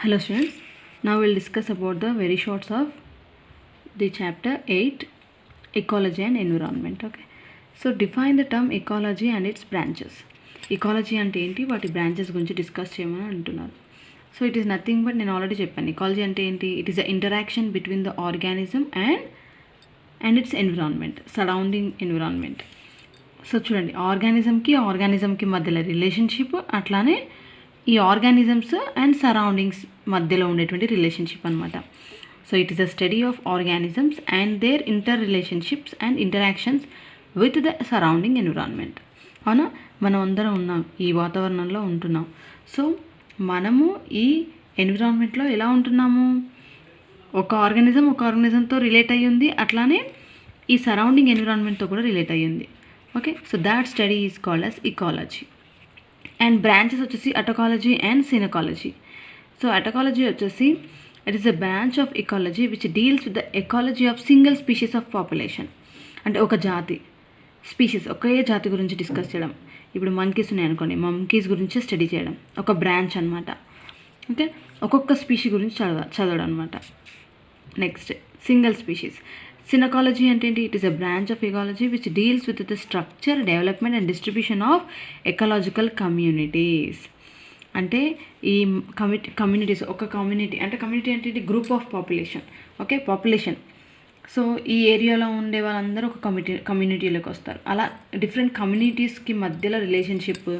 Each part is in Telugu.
Hello students, now we'll discuss about the very shorts of the chapter 8 ecology and environment. Okay, so define the term ecology and its branches. Ecology అంటే ఏంటి, వాటి బ్రాంచెస్ గురించి డిస్కస్ చేయమని అంటున్నారు. So it is nothing but నేను ఆల్రెడీ చెప్పాను. ఎకాలజీ అంటే ఏంటి, it is the interaction between the organism and it's environment, surrounding environment. So చూడండి, ఆర్గానిజంకి మధ్యలో రిలేషన్షిప్, అట్లానే ఈ ఆర్గానిజమ్స్ అండ్ సరౌండింగ్స్ మధ్యలో ఉండేటువంటి రిలేషన్షిప్ అనమాట. So it is the study of organisms and their interrelationships and interactions with the surrounding environment. అవునా, మనం అందరం ఉన్నాం, ఈ వాతావరణంలో ఉంటున్నాం. సో మనము ఈ ఎన్విరాన్మెంట్లో ఎలా ఉంటున్నాము, ఒక ఆర్గానిజంతో రిలేట్ అయ్యి ఉంది, అట్లానే ఈ సరౌండింగ్ ఎన్విరాన్మెంట్తో కూడా రిలేట్ అయ్యి ఉంది. Okay, so that study is called as ecology. And branches వచ్చేసి autecology and synecology. So autecology వచ్చేసి it is a branch of ecology which deals with the ecology of single species of population. అంటే ఒక జాతి స్పీషీస్, ఒకే జాతి గురించి డిస్కస్ చేయడం. ఇప్పుడు మంకీస్ ఉన్నాయి అనుకోండి, మంకీస్ గురించి స్టడీ చేయడం ఒక బ్రాంచ్ అనమాట. ఓకే, ఒక్కొక్క స్పీషీ గురించి చదవడం అనమాట. Next single species. సినకాలజీ అంటే ఏంటి, it is a branch of ecology which deals with the structure, development and distribution of ecological communities. అంటే ఈ కమ్యూనిటీస్, ఒక కమ్యూనిటీ అంటే group of population. Okay, population. So ఈ ఏరియాలో ఉండే వాళ్ళందరూ ఒక కమ్యూనిటీలోకి వస్తారు. అలా డిఫరెంట్ కమ్యూనిటీస్కి మధ్యలో రిలేషన్షిప్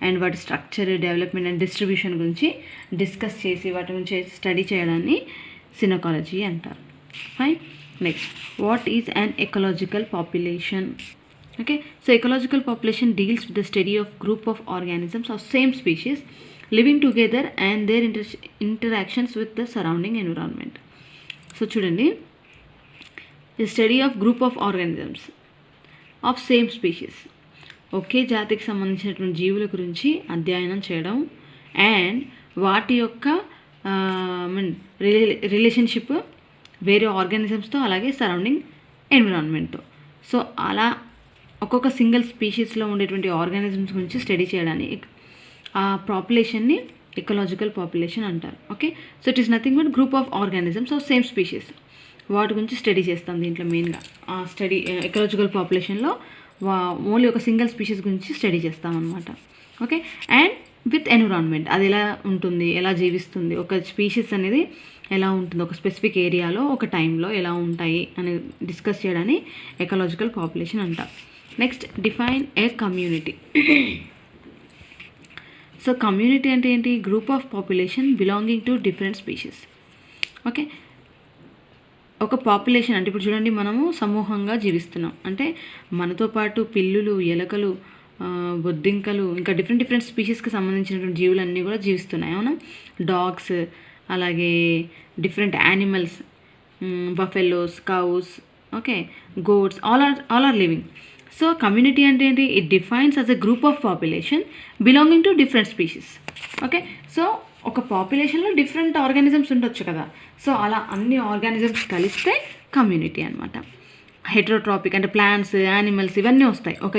అండ్ వాటి స్ట్రక్చర్, డెవలప్మెంట్ అండ్ డిస్ట్రిబ్యూషన్ గురించి డిస్కస్ చేసి వాటి గురించి స్టడీ చేయడాన్ని సినకాలజీ అంటారు. Fine. Next, what is an ecological population? Okay, so ecological population deals with the study of group of organisms of same species living together and their interactions with the surrounding environment. So చూడండి, the study of group of organisms of same species, ఒకే జాతికి సంబంధించినటువంటి జీవుల గురించి అధ్యయనం చేయడం అండ్ వాటి యొక్క రిలేషన్షిప్ వేరే ఆర్గానిజమ్స్తో, అలాగే సరౌండింగ్ ఎన్విరాన్మెంట్తో. సో అలా ఒక్కొక్క సింగిల్ స్పీషీస్లో ఉండేటువంటి ఆర్గానిజమ్స్ గురించి స్టడీ చేయడానికి ఆ పాపులేషన్ని ఎకలాజికల్ పాపులేషన్ అంటారు. Okay, so it is nothing but group of organisms of same species, వాటి గురించి స్టడీ చేస్తాం. దీంట్లో మెయిన్గా ఆ స్టడీ ఎకలాజికల్ పాపులేషన్లో ఓన్లీ ఒక సింగిల్ స్పీషీస్ గురించి స్టడీ చేస్తాం అనమాట. ఓకే, అండ్ విత్ ఎన్విరాన్మెంట్, అది ఎలా ఉంటుంది, ఎలా జీవిస్తుంది, ఒక స్పీషీస్ అనేది ఎలా ఉంటుంది, ఒక స్పెసిఫిక్ ఏరియాలో ఒక టైంలో ఎలా ఉంటాయి అని డిస్కస్ చేయడాన్ని ఎకలాజికల్ పాపులేషన్ అంటారు. నెక్స్ట్, డిఫైన్ ఏ కమ్యూనిటీ. సో కమ్యూనిటీ అంటే ఏంటి, group of population belonging to different species. Okay, ఒక పాపులేషన్ అంటే ఇప్పుడు చూడండి, మనము సమూహంగా జీవిస్తున్నాం. అంటే మనతో పాటు పిల్లులు, ఎలకలు, బొద్దింకలు, ఇంకా డిఫరెంట్ స్పీషీస్కి సంబంధించినటువంటి జీవులన్నీ కూడా జీవిస్తున్నాయి. అవునా, డాగ్స్, అలాగే different animals, buffaloes, cows, okay, goats, all are living. So community అంటే ఏంటి, it defines as a group of population belonging to different species. Okay, so ఒక పాపులేషన్లో డిఫరెంట్ ఆర్గానిజమ్స్ ఉండొచ్చు కదా, సో అలా అన్ని ఆర్గానిజమ్స్ కలిస్తే కమ్యూనిటీ అనమాట. హెటరోట్రాపిక్ అంటే ప్లాంట్స్, యానిమల్స్ ఇవన్నీ వస్తాయి ఒక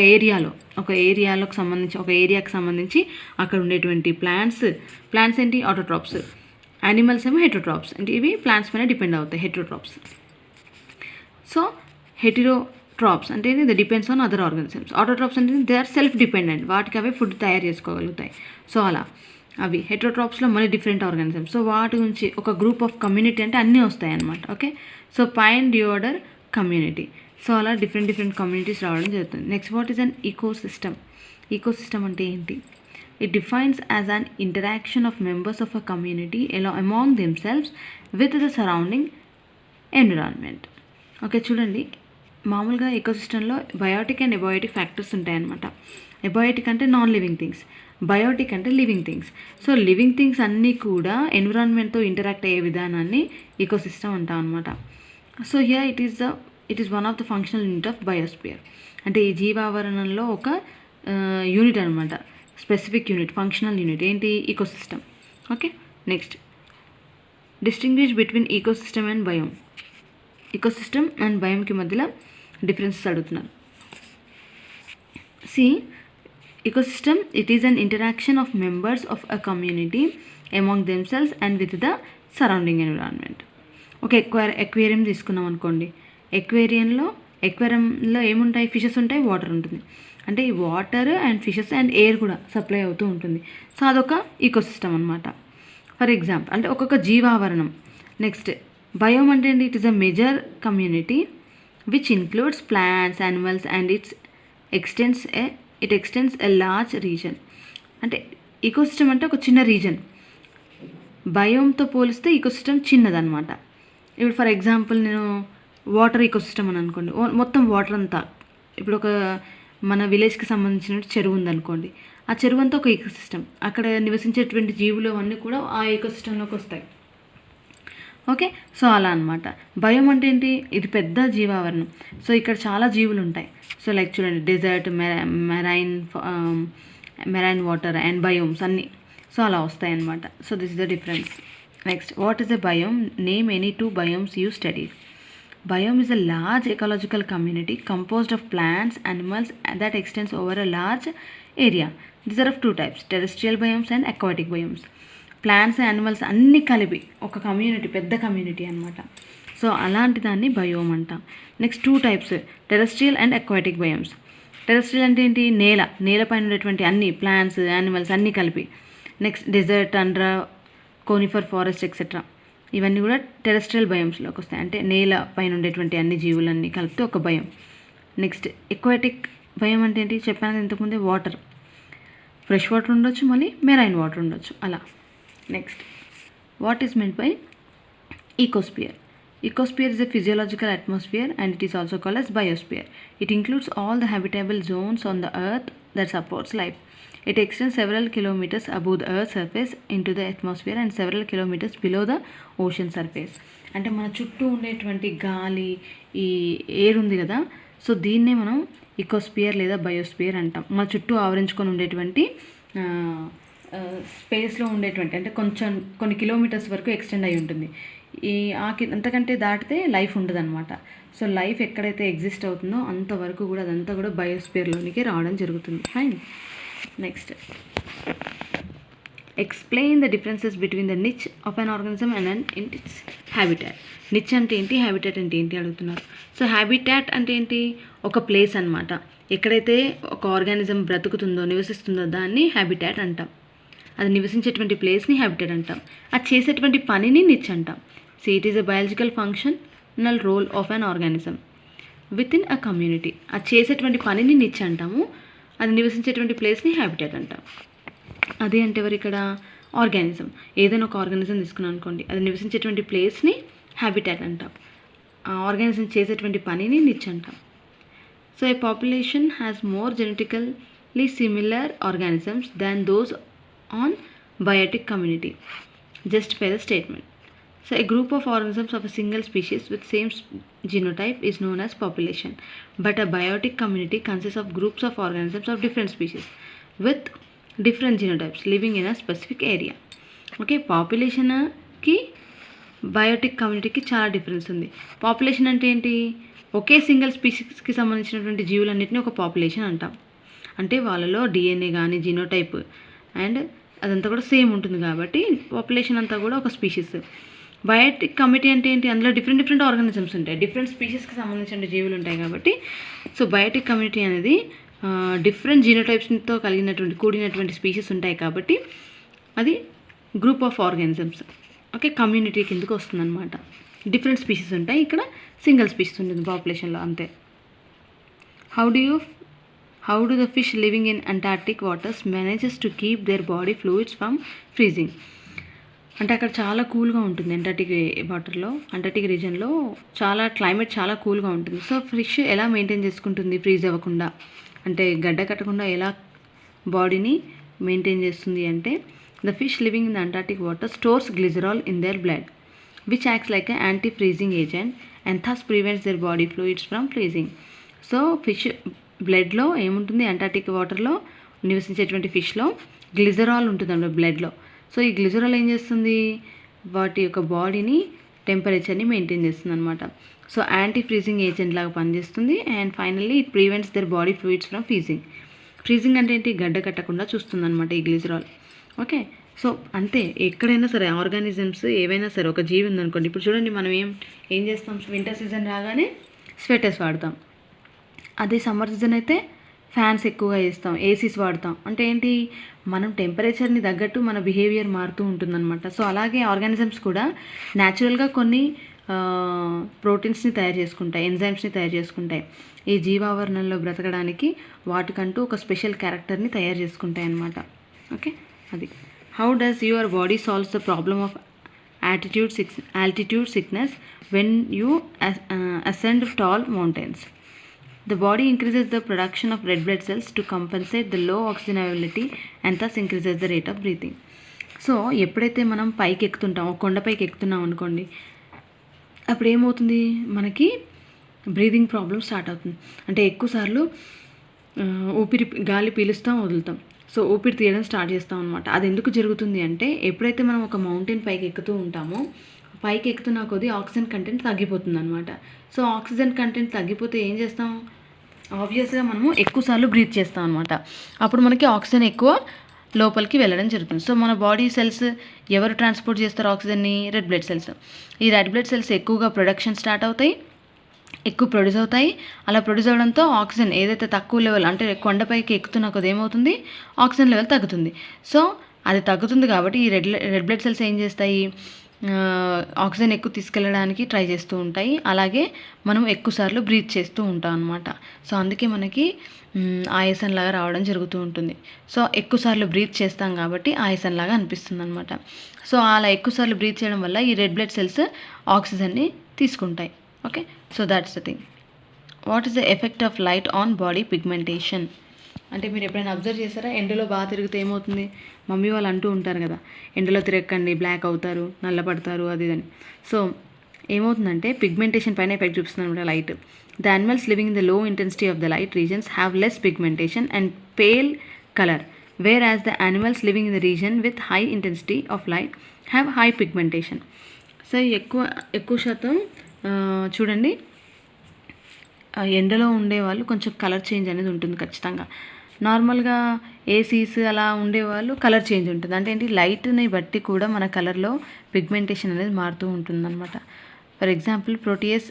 ఏరియాకి సంబంధించి అక్కడ ఉండేటువంటి ప్లాంట్స్ ఏంటి, ఆటోట్రాప్స్, యానిమల్స్ ఏమో హెటరోట్రాప్స్. అంటే ఇవి ప్లాంట్స్ పైన డిపెండ్ అవుతాయి, హెటరోట్రాప్స్. సో హెటరోట్రాప్స్ అంటే the depends on other organisms. Autotrophs అంటే దే ఆర్ సెల్ఫ్ డిపెండెంట్, వాటికి అవే ఫుడ్ తయారు చేసుకోగలుగుతాయి. సో అలా అవి హెటరోట్రాప్స్లో మళ్ళీ డిఫరెంట్ ఆర్గానిజమ్స్. సో వాటి గురించి ఒక గ్రూప్ ఆఫ్ కమ్యూనిటీ అంటే అన్నీ వస్తాయి అన్నమాట. Okay, so pine deodar community. So అలా డిఫరెంట్ కమ్యూనిటీస్ రావడం జరుగుతుంది. Next, what is an ecosystem? Ecosystem అంటే ఏంటి? It defines as an interaction of members of a community among themselves with the surrounding environment. Okay, చూడండి, మామూలుగా ఎకోసిస్టంలో బయోటిక్ అండ్ ఎబయోటిక్ ఫ్యాక్టర్స్ ఉంటాయన్నమాట. ఎబయోటిక్ అంటే నాన్ లివింగ్ థింగ్స్, బయోటిక్ అంటే living things. So living things అన్నీ కూడా ఎన్విరాన్మెంట్తో ఇంటరాక్ట్ అయ్యే విధానాన్ని ఈకోసిస్టమ్ అంటాం అనమాట. So here it is one of the functional unit of biosphere. అంటే ఈ జీవావరణంలో ఒక యూనిట్ అనమాట, స్పెసిఫిక్ యూనిట్, ఫంక్షనల్ యూనిట్ ఏంటి, ecosystem. Okay, next, distinguish between ecosystem and biome. Ecosystem and బయోమ్కి మధ్యలో డిఫరెన్సెస్ అడుగుతున్నారు. C, ecosystem, it is an interaction of members of a community among themselves and with the surrounding environment. Okay, aquarium తీసుకున్నాం అనుకోండి. ఎక్వేరియంలో ఏముంటాయి? ఫిషెస్ ఉంటాయి, వాటర్ ఉంటుంది. అంటే ఈ water and fishes and air కూడా సప్లై అవుతూ ఉంటుంది. సో అదొక ఈకోసిస్టమ్ అనమాట. ఫర్ ఎగ్జాంపుల్ అంటే ఒక్కొక్క జీవావరణం. నెక్స్ట్ బయోమ్ అంటే ఏంటి? It is a major community which includes plants, animals and it extends a large region. అంటే ఈకోసిస్టమ్ అంటే ఒక చిన్న రీజన్. బయోమ్తో పోలిస్తే ఈకోసిస్టమ్ చిన్నదనమాట. ఇప్పుడు ఫర్ ఎగ్జాంపుల్ నేను వాటర్ ఈకోసిస్టమ్ అని అనుకోండి, మొత్తం వాటర్ అంతా. ఇప్పుడు ఒక మన విలేజ్కి సంబంధించిన చెరువు ఉందనుకోండి, ఆ చెరువు అంతా ఒక ఈకోసిస్టమ్. అక్కడ నివసించేటువంటి జీవులు అవన్నీ కూడా ఆ ఈకోసిస్టంలోకి వస్తాయి. ఓకే, సో అలా అనమాట. బయోమ్ అంటే ఏంటి? ఇది పెద్ద జీవావరణం. సో ఇక్కడ చాలా జీవులు ఉంటాయి. సో లైక్ చూడండి, desert, marine water and biomes అన్నీ. సో అలా వస్తాయి అన్నమాట. So this is the difference. Next, what is a biome? Name any 2 biomes you studied. Biome is a large ecological community composed of plants, animals that extends over a large area. These are of 2 types, terrestrial biomes and aquatic biomes. Plants, animals అన్నీ కలిపి ఒక కమ్యూనిటీ, పెద్ద కమ్యూనిటీ అనమాట. సో అలాంటి దాన్ని బయోమ్ అంటాం. Next 2 types, terrestrial and aquatic biomes. Terrestrial అంటే ఏంటి? నేలపైన ఉండేటువంటి అన్ని ప్లాంట్స్, యానిమల్స్ అన్నీ కలిపి. Next desert, tundra, conifer forest etcetera, ఇవన్నీ కూడా టెరెస్ట్రియల్ బయోమ్స్లోకి వస్తాయి. అంటే నేల పైన ఉండేటువంటి అన్ని జీవులన్నీ కలిపితే ఒక భయం. నెక్స్ట్ ఎక్వాటిక్ భయం అంటే ఏంటి? చెప్పాను ఇంతకుముందే, వాటర్, ఫ్రెష్ వాటర్ ఉండొచ్చు, మళ్ళీ మెరైన్ వాటర్ ఉండొచ్చు, అలా. Next, what is meant by ecosphere? Ecosphere is a physiological atmosphere and it is also called as biosphere. It includes all the habitable zones on the earth that supports life. It extends several kilometers above the earth's surface into the atmosphere and several kilometers below the ocean surface. అంటే మన చుట్టూ ఉండేటువంటి గాలి, ఈ ఎయిర్ ఉంది కదా, సో దీన్నే మనం ఈకోస్పియర్ లేదా బయోస్పియర్ అంటాం. మన చుట్టూ ఆవరించుకొని ఉండేటువంటి స్పేస్లో ఉండేటువంటి, అంటే కొన్ని కిలోమీటర్స్ వరకు ఎక్స్టెండ్ అయి ఉంటుంది. అంతకంటే దాటితే లైఫ్ ఉండదు అనమాట. సో లైఫ్ ఎక్కడైతే ఎగ్జిస్ట్ అవుతుందో అంతవరకు కూడా అదంతా కూడా బయోస్పియర్లోనికి రావడం జరుగుతుంది. Fine. Next, explain the differences between the niche of an organism and it's habitat. Niche అంటే ఏంటి? హ్యాబిటాట్ అంటే ఏంటి అడుగుతున్నారు. సో హ్యాబిటాట్ అంటే ఏంటి? ఒక ప్లేస్ అనమాట. ఎక్కడైతే ఒక ఆర్గానిజం బ్రతుకుతుందో, నివసిస్తుందో దాన్ని హ్యాబిటాట్ అంటాం. అది నివసించేటువంటి ప్లేస్ని హ్యాబిటాట్ అంటాం. అది చేసేటువంటి పనిని నిచ్ అంటాం. So it is a biological functional role of an organism within a community. అది చేసేటువంటి పనిని నిచ్ అంటాము, అది నివసించేటువంటి ప్లేస్ని హ్యాబిటాట్ అంటాం. అదే అంటే ఎవరు ఇక్కడ? ఆర్గానిజం. ఏదైనా ఒక ఆర్గానిజం తీసుకున్నాం అనుకోండి, అది నివసించేటువంటి ప్లేస్ని హ్యాబిటాట్ అంటాం, ఆ ఆర్గానిజం చేసేటువంటి పనిని నిచ్ అంటాం. So A population has more genetically similar organisms than those on biotic community. Justify the statement. So a group of organisms of a single species with same genotype is known as population, but a biotic community consists of groups of organisms of different species with different genotypes living in a specific area. Okay, population ki biotic community ki చాలా డిఫరెన్స్ ఉంది. పాపులేషన్ అంటే ఏంటి? ఒకే సింగిల్ స్పీషీస్కి సంబంధించినటువంటి జీవులన్నింటినీ ఒక పాపులేషన్ అంటాం. అంటే వాళ్ళలో డిఎన్ఏ కానీ జీనోటైప్ అండ్ అదంతా కూడా సేమ్ ఉంటుంది కాబట్టి పాపులేషన్ అంతా కూడా ఒక స్పీషీస్. బయోటిక్ కమిటీ అంటే ఏంటి? అందులో డిఫరెంట్ ఆర్గానిజమ్స్ ఉంటాయి, డిఫరెంట్ స్పీషీస్కి సంబంధించిన జీవులు ఉంటాయి కాబట్టి. సో బయోటిక్ కమ్యూనిటీ అనేది డిఫరెంట్ జీనోటైప్స్తో కూడినటువంటి స్పీషీస్ ఉంటాయి కాబట్టి అది group of organisms. Okay, community కిందకు వస్తుందన్నమాట. డిఫరెంట్ స్పీషీస్ ఉంటాయి, ఇక్కడ సింగిల్ స్పీషీస్ ఉంటుంది పాపులేషన్లో, అంతే. How do the fish living in Antarctic waters manages to keep their body fluids from freezing? అంటే అక్కడ చాలా కూల్గా ఉంటుంది అంటార్టిక్ వాటర్లో, అంటార్టిక్ రీజన్లో క్లైమేట్ చాలా కూల్గా ఉంటుంది. సో ఫిష్ ఎలా మెయింటైన్ చేసుకుంటుంది ఫ్రీజ్ అవ్వకుండా, అంటే గడ్డ కట్టకుండా ఎలా బాడీని మెయింటైన్ చేస్తుంది అంటే, the fish living in the Antarctic water stores glycerol in there blood which acts like a anti freezing agent and thus prevents their body fluids from freezing. So fish బ్లడ్లో ఏముంటుంది? అంటార్టిక్ వాటర్లో నివసించేటువంటి ఫిష్లో గ్లిజరాల్ ఉంటుంది అన్నమాట బ్లడ్లో. సో ఈ గ్లిజరాల్ ఏం చేస్తుంది? వాటి యొక్క బాడీని టెంపరేచర్ని మెయింటైన్ చేస్తుంది అనమాట. సో యాంటీ ఫ్రీజింగ్ ఏజెంట్ లాగా పనిచేస్తుంది. And finally it prevents their body fluids from freezing. Freezing అంటే ఏంటి? గడ్డ కట్టకుండా చూస్తుంది అనమాట ఈ గ్లిజరాల్. ఓకే, సో అంతే, ఎక్కడైనా సరే ఆర్గానిజమ్స్ ఏవైనా సరే, ఒక జీవి ఉందనుకోండి, ఇప్పుడు చూడండి మనం ఏం చేస్తాం, వింటర్ సీజన్ రాగానే స్వెటర్స్ వాడతాం. అదే సమ్మర్ సీజన్ అయితే ఫ్యాన్స్ ఎక్కువగా వేస్తాం, ఏసీస్ వాడతాం. అంటే ఏంటి, మనం టెంపరేచర్ని తగ్గట్టు మన బిహేవియర్ మారుతూ ఉంటుందన్నమాట. సో అలాగే ఆర్గానిజమ్స్ కూడా న్యాచురల్గా కొన్ని ప్రోటీన్స్ని తయారు చేసుకుంటాయి, ఎంజైమ్స్ని తయారు చేసుకుంటాయి. ఈ జీవావరణంలో బ్రతకడానికి వాటికంటూ ఒక స్పెషల్ క్యారెక్టర్ని తయారు చేసుకుంటాయి అన్నమాట. ఓకే, అది. How does your body solves the problem of altitude sickness when you ascend tall mountains? The body increases the production of red blood cells to compensate the low oxygen availability and thus increases the rate of breathing. So ఎప్పుడైతే మనం పైకి ఎక్కుతుంటాం, కొండపైకి ఎక్కుతున్నాం అనుకోండి, అప్పుడు ఏమవుతుంది, మనకి బ్రీదింగ్ ప్రాబ్లమ్ స్టార్ట్ అవుతుంది. అంటే ఎక్కువసార్లు గాలి పీలుస్తాం, వదులుతాం. సో ఊపిరి తీయడం స్టార్ట్ చేస్తాం అనమాట. అది ఎందుకు జరుగుతుంది అంటే, ఎప్పుడైతే మనం ఒక మౌంటైన్ పైకి ఎక్కుతూ ఉంటామో, పైకి ఎక్కుతున్న కొద్దీ ఆక్సిజన్ కంటెంట్ తగ్గిపోతుంది అనమాట. సో ఆక్సిజన్ కంటెంట్ తగ్గిపోతే ఏం చేస్తాం, ఆబ్వియస్గా మనము ఎక్కువసార్లు బ్రీత్ చేస్తాం అనమాట. అప్పుడు మనకి ఆక్సిజన్ ఎక్కువ లోపలికి వెళ్ళడం జరుగుతుంది. సో మన బాడీ సెల్స్ ఎవరు ట్రాన్స్పోర్ట్ చేస్తారు ఆక్సిజన్ని? Red blood cells. ఈ రెడ్ బ్లడ్ సెల్స్ ఎక్కువగా ప్రొడక్షన్ స్టార్ట్ అవుతాయి, ఎక్కువ ప్రొడ్యూస్ అవుతాయి. అలా ప్రొడ్యూస్ అవ్వడంతో ఆక్సిజన్ ఏదైతే తక్కువ లెవెల్, అంటే కొండపైకి ఎక్కుతున్న కొద్ది ఏమవుతుంది, ఆక్సిజన్ లెవెల్ తగ్గుతుంది. సో అది తగ్గుతుంది కాబట్టి ఈ రెడ్ బ్లడ్ సెల్స్ ఏం చేస్తాయి, ఆక్సిజన్ ఎక్కువ తీసుకెళ్ళడానికి ట్రై చేస్తూ ఉంటాయి. అలాగే మనం ఎక్కువసార్లు బ్రీత్ చేస్తూ ఉంటాం అనమాట. సో అందుకే మనకి ఆయాసంలాగా రావడం జరుగుతూ ఉంటుంది. సో ఎక్కువసార్లు బ్రీత్ చేస్తాం కాబట్టి ఆయాసంలాగా అనిపిస్తుంది అనమాట. సో అలా ఎక్కువసార్లు బ్రీత్ చేయడం వల్ల ఈ రెడ్ బ్లడ్ సెల్స్ ఆక్సిజన్ని తీసుకుంటాయి. Okay, so that's the thing. What is the effect of light on body pigmentation? అంటే మీరు ఎప్పుడైనా అబ్జర్వ్ చేస్తారా, ఎండలో బాగా తిరిగితే ఏమవుతుంది? మమ్మీ వాళ్ళు అంటూ ఉంటారు కదా, ఎండలో తిరగకండి, బ్లాక్ అవుతారు, నల్లపడతారు, అది అని. సో ఏమవుతుందంటే పిగ్మెంటేషన్ పైన ఎఫెక్ట్ చూపిస్తుంది అనమాట light. The animals living in the low intensity of the light reasons have less pigmentation and pale colour, where as the animals living in the reason with high intensity of light have high pigmentation. So ఎక్కువ శాతం చూడండి, ఎండలో ఉండేవాళ్ళు కొంచెం కలర్ చేంజ్ అనేది ఉంటుంది ఖచ్చితంగా. నార్మల్గా ఏసీస్ అలా ఉండేవాళ్ళు కలర్ చేంజ్ ఉంటుంది. అంటే ఏంటి, లైట్ని బట్టి కూడా మన కలర్లో పిగ్మెంటేషన్ అనేది మారుతూ ఉంటుందన్నమాట. ఫర్ ఎగ్జాంపుల్ ప్రోటియస్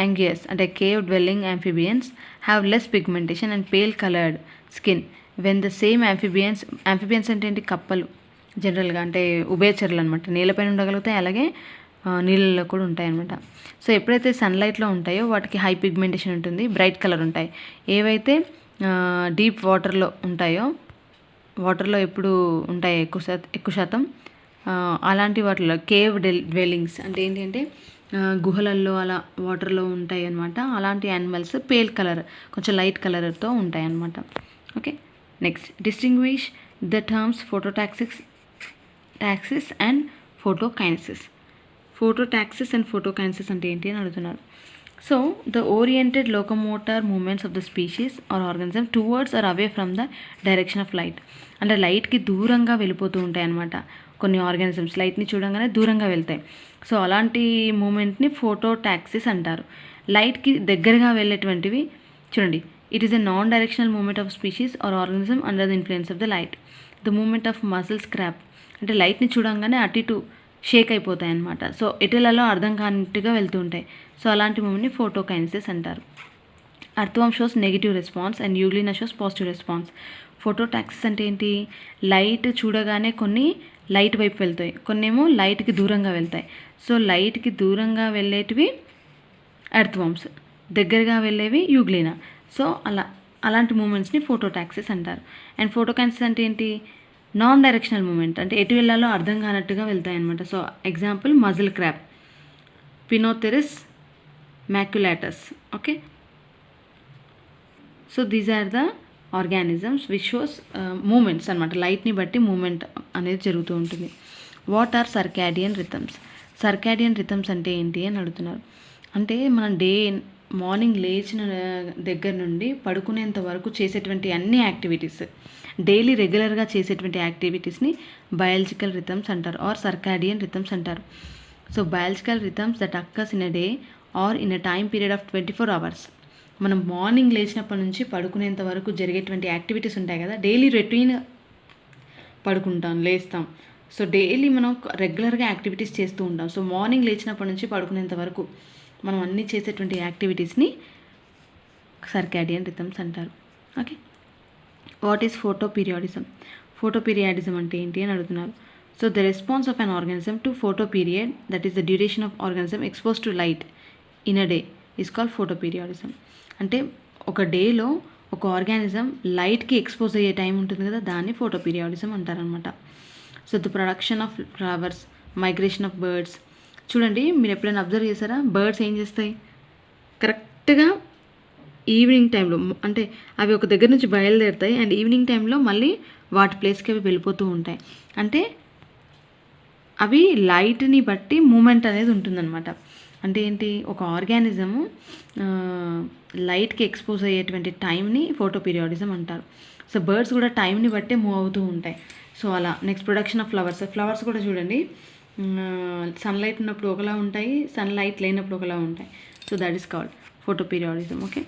యాంగియస్ అంటే cave dwelling amphibians have less pigmentation and pale coloured skin when the same amphibians అంటే ఏంటి, కప్పలు జనరల్గా, అంటే ఉభయచరులు అనమాట. నీళ్ళపైన ఉండగలుగుతాయి, అలాగే నీళ్ళలో కూడా ఉంటాయి అన్నమాట. సో ఎప్పుడైతే సన్లైట్లో ఉంటాయో వాటికి హై పిగ్మెంటేషన్ ఉంటుంది, బ్రైట్ కలర్ ఉంటాయి. ఏవైతే డీప్ వాటర్లో ఉంటాయో, వాటర్లో ఎప్పుడు ఉంటాయి ఎక్కువ శాతం, అలాంటి వాటిలో కేవ్ డ్వెల్లింగ్స్ అంటే ఏంటి అంటే గుహలల్లో అలా వాటర్లో ఉంటాయి అన్నమాట. అలాంటి యానిమల్స్ పేల్ కలర్, కొంచెం లైట్ కలర్తో ఉంటాయి అన్నమాట. Okay, next distinguish the terms phototaxis and photokinesis. Phototaxis and photokinesis అంటే ఏంటి అని అడుగుతున్నారు. So the oriented locomotor movements of the species or organism towards or away from the direction of light. అంటే లైట్కి దూరంగా వెళ్ళిపోతూ ఉంటాయి అన్నమాట. కొన్ని ఆర్గానిజమ్స్ లైట్ని చూడంగానే దూరంగా వెళ్తాయి. సో అలాంటి మూమెంట్ని ఫోటోటాక్సిస్ అంటారు. లైట్కి దగ్గరగా వెళ్ళేటువంటివి చూడండి, it is a non directional movement of species or organism under the influence of the light. The movement of muscle scrap అంటే లైట్ని చూడంగానే అటు ఇటు షేక్ అయిపోతాయి అన్నమాట. సో ఎటులలో అర్థం కానిట్టుగా వెళ్తూ ఉంటాయి. సో అలాంటి మూమెంట్ని ఫోటోకైనసిస్ అంటారు. Earthworm shows negative response and euglena shows positive response. Phototaxis అంటే ఏంటి, లైట్ చూడగానే కొన్ని లైట్ వైపు వెళ్తాయి, కొన్ని ఏమో లైట్కి దూరంగా వెళ్తాయి. సో లైట్కి దూరంగా వెళ్ళేటివి ఎర్త్వామ్స్, దగ్గరగా వెళ్ళేవి యూగ్లినా. సో అలాంటి మూమెంట్స్ని ఫోటోటాక్సిస్ అంటారు. అండ్ ఫోటోకైనసిస్ అంటే ఏంటి, నాన్ డైరెక్షనల్ మూమెంట్, అంటే ఎటు వెళ్ళాలో అర్థం కానట్టుగా వెళ్తాయి అన్నమాట. So example mussel crab, pinnotheres maculatus. Okay, so these are the organisms which shows movements అనమాట. లైట్ని బట్టి మూమెంట్ అనేది జరుగుతూ ఉంటుంది. What are circadian rhythms? Circadian rhythms అంటే ఏంటి అని అడుగుతున్నారు. అంటే మనం మార్నింగ్ లేచిన దగ్గర నుండి పడుకునేంత వరకు చేసేటువంటి అన్ని యాక్టివిటీస్, డైలీ రెగ్యులర్గా చేసేటువంటి యాక్టివిటీస్ని బయాలజికల్ రిథమ్స్ అంటారు ఆర్ సర్కాడియన్ రిథమ్స్ అంటారు. So biological rhythms that occurs in a day or in a time period of 24 hours. మనం మార్నింగ్ లేచినప్పటి నుంచి పడుకునేంత వరకు జరిగేటువంటి యాక్టివిటీస్ ఉంటాయి కదా, డైలీ రొటీన్ పడుకుంటాం, లేస్తాం. సో డైలీ మనం రెగ్యులర్గా యాక్టివిటీస్ చేస్తూ ఉంటాం. సో మార్నింగ్ లేచినప్పటి నుంచి పడుకునేంత వరకు మనం అన్నీ చేసేటువంటి యాక్టివిటీస్ని సర్కాడియన్ రిథమ్స్ అంటారు. Okay, what is photoperiodism? Photoperiodism అంటే ఏంటి అని అడుగుతున్నారు. So the response of an organism to photoperiod, that is the duration of organism expose to light in a day is called photoperiodism. అంటే ఒక డేలో ఒక ఆర్గానిజం లైట్కి ఎక్స్పోజ్ అయ్యే టైం ఉంటుంది కదా, దాన్ని ఫోటోపీరియాడిజం అంటారనమాట. So the production of flowers, migration of birds. చూడండి, మీరు ఎప్పుడైనా అబ్జర్వ్ చేశారా? బర్డ్స్ ఏం చేస్తాయి? కరెక్ట్గా ఈవినింగ్ టైంలో, అంటే అవి ఒక దగ్గర నుంచి బయలుదేరుతాయి అండ్ ఈవినింగ్ టైంలో మళ్ళీ వాటి ప్లేస్కి అవి వెళ్ళిపోతూ ఉంటాయి. అంటే అవి లైట్ని బట్టి మూమెంట్ అనేది ఉంటుందన్నమాట. అంటే ఏంటి, ఒక ఆర్గానిజము లైట్కి ఎక్స్పోజ్ అయ్యేటువంటి టైంని ఫోటోపీరియాడిజం అంటారు. సో బర్డ్స్ కూడా టైంని బట్టే మూవ్ అవుతూ ఉంటాయి. సో అలా. Next production of flowers. Flowers కూడా చూడండి, సన్లైట్ ఉన్నప్పుడు ఒకలా ఉంటాయి, సన్లైట్ లేనప్పుడు ఒకలా ఉంటాయి. So that is called photoperiodism. Okay,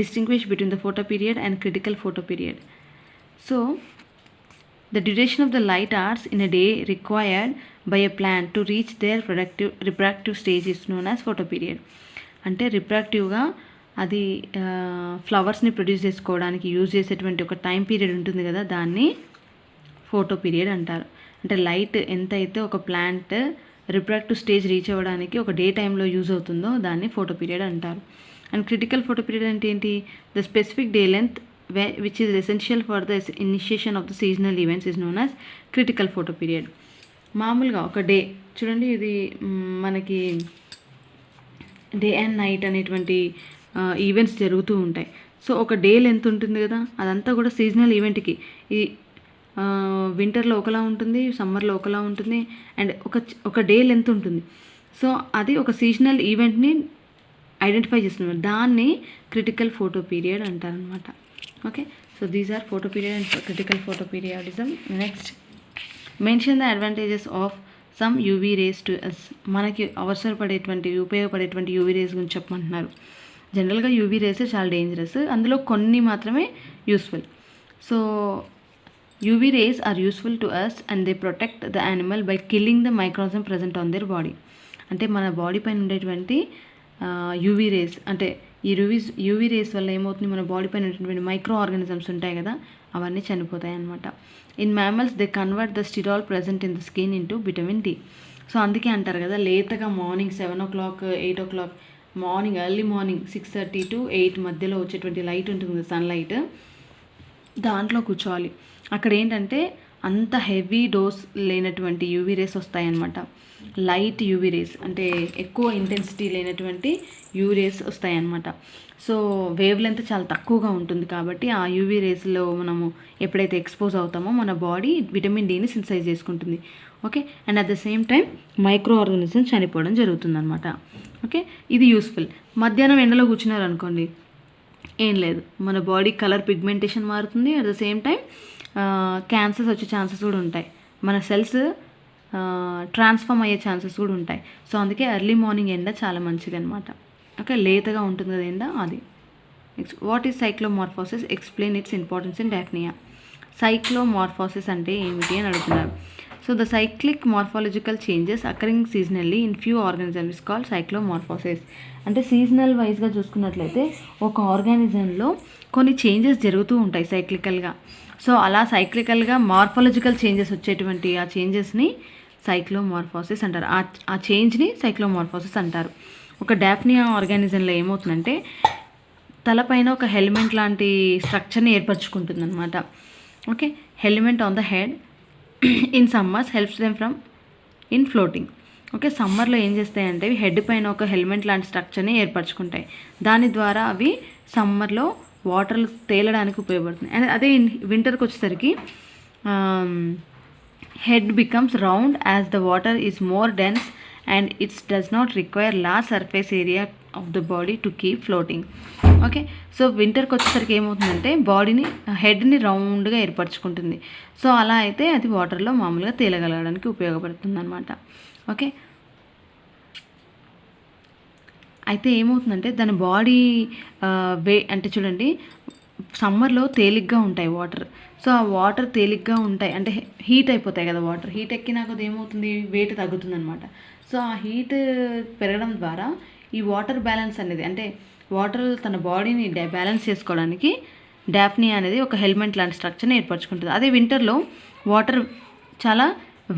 distinguish between the photoperiod and critical photoperiod. So the duration of the light hours in a day required by a plant to reach their reproductive stage is known as photoperiod. అంటే రిప్రొడక్టివ్గా అది ఫ్లవర్స్ని ప్రొడ్యూస్ చేసుకోవడానికి యూజ్ చేసేటువంటి ఒక టైం పీరియడ్ ఉంటుంది కదా, దాన్ని ఫోటో పీరియడ్ అంటారు. అంటే లైట్ ఎంత అయితే ఒక ప్లాంట్ రిప్రొడక్టివ్ స్టేజ్ రీచ్ అవ్వడానికి ఒక డే టైంలో యూజ్ అవుతుందో దాన్ని ఫోటో పీరియడ్ అంటారు. అండ్ క్రిటికల్ ఫోటో పీరియడ్ అంటే ఏంటి? The specific day length which is essential for the initiation of the seasonal events is known as critical photo period. మామూలుగా ఒక డే చూడండి, ఇది మనకి డే అండ్ నైట్ అనేటువంటి ఈవెంట్స్ జరుగుతూ ఉంటాయి. సో ఒక డే లెంత్ ఉంటుంది కదా, అదంతా కూడా సీజనల్ ఈవెంట్కి, ఈ వింటర్లో ఒకలా ఉంటుంది, సమ్మర్లో ఒకలా ఉంటుంది, అండ్ ఒక డే లెంత్ ఉంటుంది. సో అది ఒక సీజనల్ ఈవెంట్ని ఐడెంటిఫై చేస్తున్నారు, దాన్ని క్రిటికల్ ఫోటో పీరియడ్ అంటారనమాట. Okay, so these are photoperiod and critical photoperiodism. Next, mention the advantages of some UV rays to us. మనకి అవసరపడేటువంటి ఉపయోగపడేటువంటి యూవీ రేస్ గురించి చెప్పమంటున్నారు. జనరల్గా యూవీ రేస్ చాలా డేంజరస్, అందులో కొన్ని మాత్రమే useful. So UV rays are useful to us and they protect the animal by killing the microorganism present on their body. అంటే మన బాడీ పైన ఉండేటువంటి యూవీ రేస్, అంటే ఈ యూవీ రేస్ వల్ల ఏమవుతుంది, మన బాడీ పైన ఉండేటువంటి మైక్రో ఆర్గానిజమ్స్ ఉంటాయి కదా, అవన్నీ చనిపోతాయి అన్నమాట. In mammals they convert the sterol present in the skin into vitamin D. So అందుకే అంటారు కదా, లేతగా morning 7 o'clock 8 o'clock morning, early morning 6:30 to 8 మధ్యలో వచ్చేటువంటి లైట్ ఉంటుంది కదా, సన్లైట్, దాంట్లో కూర్చోవాలి. అక్కడ ఏంటంటే అంత హెవీ డోస్ లేనటువంటి యూవీ రేస్ వస్తాయన్నమాట. లైట్ యూవీ రేస్ అంటే ఎక్కువ ఇంటెన్సిటీ లేనటువంటి యూవీ రేస్ వస్తాయన్నమాట. సో వేవ్ లెంత్ చాలా తక్కువగా ఉంటుంది కాబట్టి ఆ యూవీ రేస్లో మనము ఎప్పుడైతే ఎక్స్పోజ్ అవుతామో మన బాడీ విటమిన్ డిని సింథసైజ్ చేసుకుంటుంది. Okay, and at the same time micro organism చనిపోవడం జరుగుతుందన్నమాట. ఓకే, ఇది యూస్ఫుల్. మధ్యాహ్నం ఎండలో కూర్చున్నారు అనుకోండి, ఏం లేదు, మన బాడీ కలర్ పిగ్మెంటేషన్ మారుతుంది, at the same time cancers వచ్చే ఛాన్సెస్ కూడా ఉంటాయి, మన సెల్స్ ట్రాన్స్ఫార్మ్ అయ్యే ఛాన్సెస్ కూడా ఉంటాయి. సో అందుకే ఎర్లీ మార్నింగ్ ఎండ చాలా మంచిది అనమాట. ఓకే, లేతగా ఉంటుంది కదా ఎండ, అది. Next, what is cyclomorphosis? Explain its importance in daphnia. Cyclomorphosis అంటే ఏమిటి అని అడుగుతున్నారు. So the cyclic morphological changes occurring seasonally in few organisms called cyclomorphosis. అంటే సీజనల్ వైజ్గా చూసుకున్నట్లయితే ఒక ఆర్గానిజంలో కొన్ని చేంజెస్ జరుగుతూ ఉంటాయి సైక్లికల్గా. సో అలా సైక్లికల్గా మార్ఫాలజికల్ చేంజెస్ వచ్చేటువంటి ఆ చేంజెస్ని సైక్లోమార్ఫోసిస్ అంటారు. ఆ చేంజ్ని సైక్లోమార్ఫోసిస్ అంటారు. ఒక డాఫ్నియా ఆర్గానిజంలో ఏమవుతుందంటే తలపైన ఒక హెల్మెట్ లాంటి స్ట్రక్చర్ని ఏర్పరచుకుంటుంది అనమాట. Okay, helmet on the head in summers helps them from in floating. Okay, సమ్మర్లో ఏం చేస్తాయంటే అవి హెడ్ పైన ఒక హెల్మెట్ లాంటి స్ట్రక్చర్ని ఏర్పరచుకుంటాయి, దాని ద్వారా అవి సమ్మర్లో వాటర్లు తేలడానికి ఉపయోగపడుతుంది. అండ్ అదే వింటర్కి వచ్చేసరికి head becomes round as the water is more dense and its does not require large surface area of the body to keep floating. Okay, so వింటర్కి వచ్చేసరికి ఏమవుతుందంటే బాడీని, హెడ్ని రౌండ్గా ఏర్పరచుకుంటుంది. సో అలా అయితే అది వాటర్లో మామూలుగా తేలగలగడానికి ఉపయోగపడుతుంది అనమాట. ఓకే, అయితే ఏమవుతుందంటే దాని బాడీ అంటే చూడండి, సమ్మర్లో తేలిగ్గా ఉంటాయి వాటర్. సో ఆ వాటర్ తేలిగ్గా ఉంటాయి అంటే హీట్ అయిపోతాయి కదా వాటర్. హీట్ ఎక్కినాక అది ఏమవుతుంది, వెయిట్ తగ్గుతుంది అనమాట. సో ఆ హీట్ పెరగడం ద్వారా ఈ వాటర్ బ్యాలెన్స్ అనేది అంటే వాటర్ తన బాడీని బ్యాలెన్స్ చేసుకోవడానికి డాఫ్నియా అనేది ఒక హెల్మెట్ లాంటి స్ట్రక్చర్ని ఏర్పరచుకుంటుంది. అదే వింటర్లో వాటర్ చాలా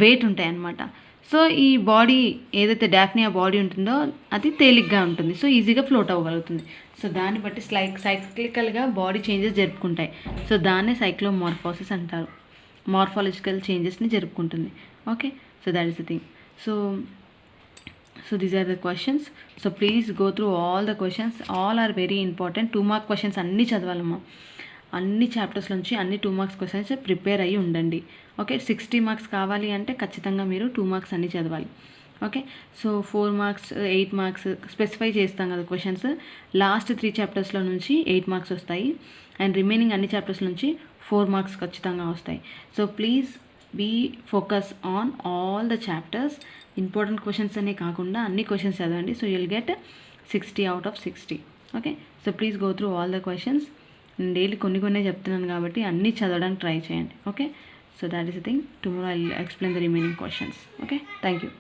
వెయిట్ ఉంటాయి అన్నమాట. సో ఈ బాడీ ఏదైతే డాఫ్నియా బాడీ ఉంటుందో అది తేలిగ్గా ఉంటుంది, సో ఈజీగా ఫ్లోట్ అవ్వగలుగుతుంది. సో దాన్ని బట్టి సైక్లికల్గా బాడీ చేంజెస్ జరుపుకుంటాయి. సో దాన్నే సైక్లోమార్ఫోసిస్ అంటారు. మార్ఫాలజికల్ చేంజెస్ని జరుపుకుంటుంది. Okay, so that is the thing. So these are the questions. So please go through all the questions. All are very important. 2 mark questions అన్నీ చదవాలమ్మా. అన్ని చాప్టర్స్ నుంచి అన్ని 2 మార్క్స్ క్వశ్చన్స్ ప్రిపేర్ అయ్యి ఉండండి. ఓకే, 60 మార్క్స్ కావాలి అంటే ఖచ్చితంగా మీరు 2 మార్క్స్ అన్నీ చదవాలి. Okay, so 4 marks 8 marks specify చేస్తాం కదా క్వశ్చన్స్. లాస్ట్ 3 చాప్టర్స్లో నుంచి 8 మార్క్స్ వస్తాయి అండ్ రిమైనింగ్ అన్ని చాప్టర్స్ నుంచి 4 మార్క్స్ ఖచ్చితంగా వస్తాయి. So please be focus on all the chapters. Important questions అనే కాకుండా అన్ని క్వశ్చన్స్ చదవండి. So you'll get 60 out of 60. Okay, so please go through all the questions. నేను డైలీ కొన్ని చెప్తున్నాను కాబట్టి అన్నీ చదవడానికి ట్రై చేయండి. Okay, so that is the thing. Tomorrow I will explain the remaining questions. Okay, thank you.